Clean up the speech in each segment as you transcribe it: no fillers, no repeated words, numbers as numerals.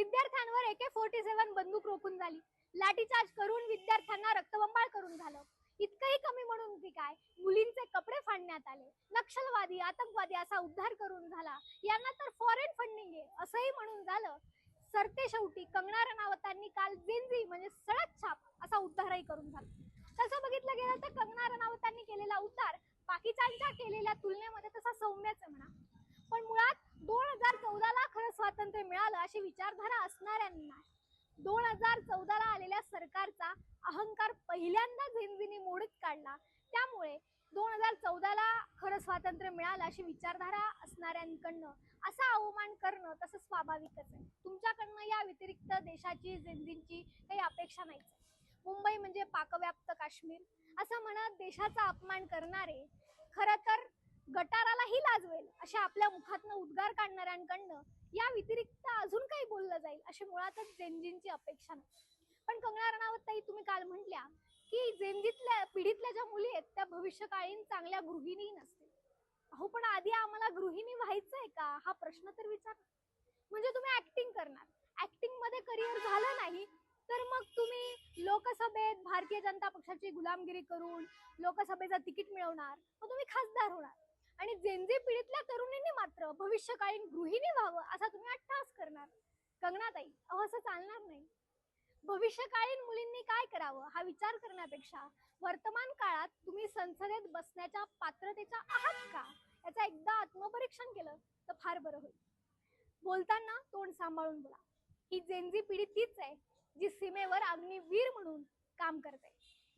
विद्यार्थ्यांवर AK-47 बंदूक रोखून झाली, लाठीचार्ज करून विद्यार्थ्यांना रक्तबंबाळ करून झालं. इतकंही कमी म्हणून की काय, मुलींचे कपडे फाडण्यात आले, नक्षलवादी आतंकवादी असा उद्धार करून झाला. यांना तर फॉरेन फंडिंग आहे असंही म्हणून झालं. सरते शेवटी कंगना रनावतांनी काल जेनझी म्हणजे सडक छाप असा उद्धारही करून झाला. तसं बघितलं गेलं तर कंगना रनावतांनी केलेला उद्धार पाकिस्तानच्या केलेल्या तुलनेमध्ये तसा सौम्यच आहे म्हणा. पण मुळात 2014ला खरं स्वातंत्र्य मिळालं अशी विचारधारा असणाऱ्यांना 2014ला आलेल्या सरकारचा अहंकार पहिल्यांदा झेंझीने मोडीत काढला. त्यामुळे 2014ला खरं स्वातंत्र्य मिळालं अशी विचारधारा असणाऱ्यांकडनं असा अवमान करणं तसं स्वाभाविकच आहे. तुमच्याकडनं या व्यतिरिक्त देशाची झेंझींची काही अपेक्षा नाहीच. मुंबई म्हणजे पाकव्याप्त काश्मीर असं म्हणत देशाचा अपमान करणारे खरं तर गटारालाही लाजवेल अशा आपल्या मुखातनं उद्गार काढणाऱ्यांकडनं या व्यतिरिक्त अजून काही बोललं जाईल अशी मुळातच झेंझींची अपेक्षा नाही. पण कंगना रनावत ताई, तुम्ही काल म्हटल्या की झेंझीतल्या पिढीतल्या ज्या मुली आहेत त्या भविष्यकाळीन चांगल्या गृहिणी नसतील. अहो, पण आधी आम्हाला गृहिणी व्हायचंय का हा प्रश्न तर विचार. म्हणजे तुम्ही ऍक्टिंग करणार, ऍक्टिंग मध्ये करिअर झालं नाही तर मग तुम्ही लोकसभेत भारतीय जनता पक्षाची गुलामगिरी करून लोकसभेचं तिकीट मिळवणार, मग तुम्ही खासदार होणार. आणि झेंझी पिढीतल्या तरुणींनी मात्र भविष्यकालीन गृहिणी व्हावं असा तुम्ही अट्टहास करणार. कंगनाताई, अहो असं चालणार नाही. भविष्यकालीन मुलींनी काय करावं हा विचार करण्यापेक्षा वर्तमान काळात तुम्ही संसदेत बसण्याच्या पात्रतेच्या आहात का याचा एकदा आत्मपरीक्षण केलं तर फार बरं होईल. बोलताना तोंड सांभाळून बोला. ही झेंझी पिढी तीच आहे जी सीमेवर अग्निवीर म्हणून काम करते.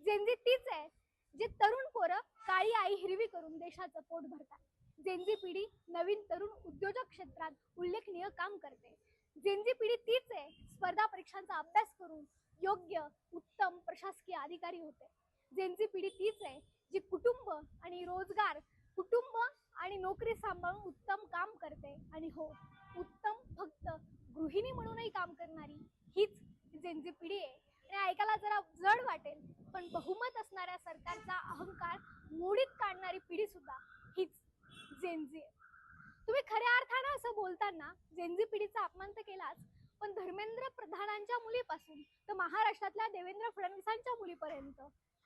झेंझी तीच आहे जे तरुण पोरं काळी आई हिरवी करून देशाचं पोट भरतात. झेंझी पिढी नवीन तरुण उद्योजक क्षेत्रात उल्लेखनीय काम करते. झेंझी पिढी तीच आहे स्पर्धा परीक्षांचा अभ्यास करून योग्य उत्तम प्रशासकीय अधिकारी होते. झेंझी पिढी तीच आहे जी कुटुंब आणि रोजगार, कुटुंब आणि नोकरी सांभाळून उत्तम काम करते. आणि हो, उत्तम फक्त गृहिणी म्हणूनही काम करणारी हीच झेंझी पिढी आहे. आणि ऐकायला जरा जड वाटेल पण बहुमत असणाऱ्या सरकारचा अहंकार मोडीत काढणारी पिढी सुद्धा हीच झेंझी आहे. तुम्ही खऱ्या अर्थानं असं बोलताना झेंझी पिढीचा अपमान तर केलाच, पण धर्मेंद्र प्रधानांच्या मुलीपासून तर महाराष्ट्रातल्या देवेंद्र फडणवीसांच्या मुलीपर्यंत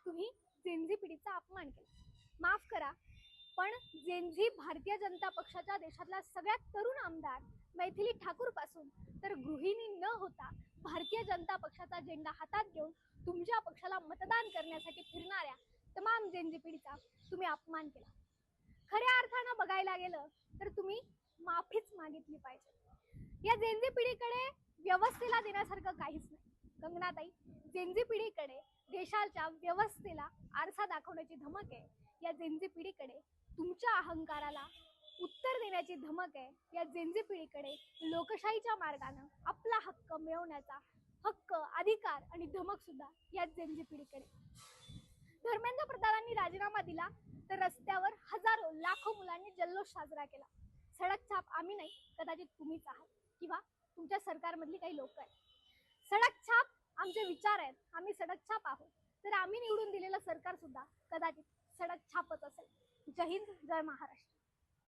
तुम्ही झेंझी पिढीचा अपमान केला. माफ करा, पण झेंझी भारतीय जनता पक्षाच्या देशातला सगळ्यात तरुण आमदार मैथिली ठाकूर पासून तर गृहिणी न होता भारतीय जनता पक्षाचा झेंडा हातात घेऊन तुमच्या पक्षाला मतदान करण्यासाठी फिरणाऱ्या तमाम झेंझी पिढीचा तुम्ही अपमान केला. खऱ्या अर्थानं बघायला गेलं तर तुम्ही माफीच मागितली पाहिजे. या झेंझी पिढीकडे व्यवस्थेला देण्यासारखं काहीच नाही. कंगनाताई, झेंझी पिढीकडे देशाच्या व्यवस्थेला आरसा दाखवण्याची धमक आहे. या झेंझी पिढीकडे तुमच्या अहंकाराला उत्तर देण्याची धमक आहे. या झेंझी पिढीकडे लोकशाहीच्या मार्गाने आपला हक्क मिळवण्याचा हक्क, अधिकार आणि धमक सुद्धा या झेंझी पिढीकडे. धर्मेंद्र प्रधानांनी राजीनामा दिला तर रस्त्यावर हजारो लाखो मुलांनी जल्लोष साजरा केला. सडक छाप आम्ही नाही, कदाचित तुम्हीच आहात किंवा तुमच्या सरकारमधली काही लोक आहेत. सडक छाप आमचे विचार आहेत, आम्ही सडक छाप आहोत. तर आम्ही निवडून दिलेलं सरकार सुद्धा कदाचित सडक छापच असेल. जय हिंद, जय महाराष्ट्र.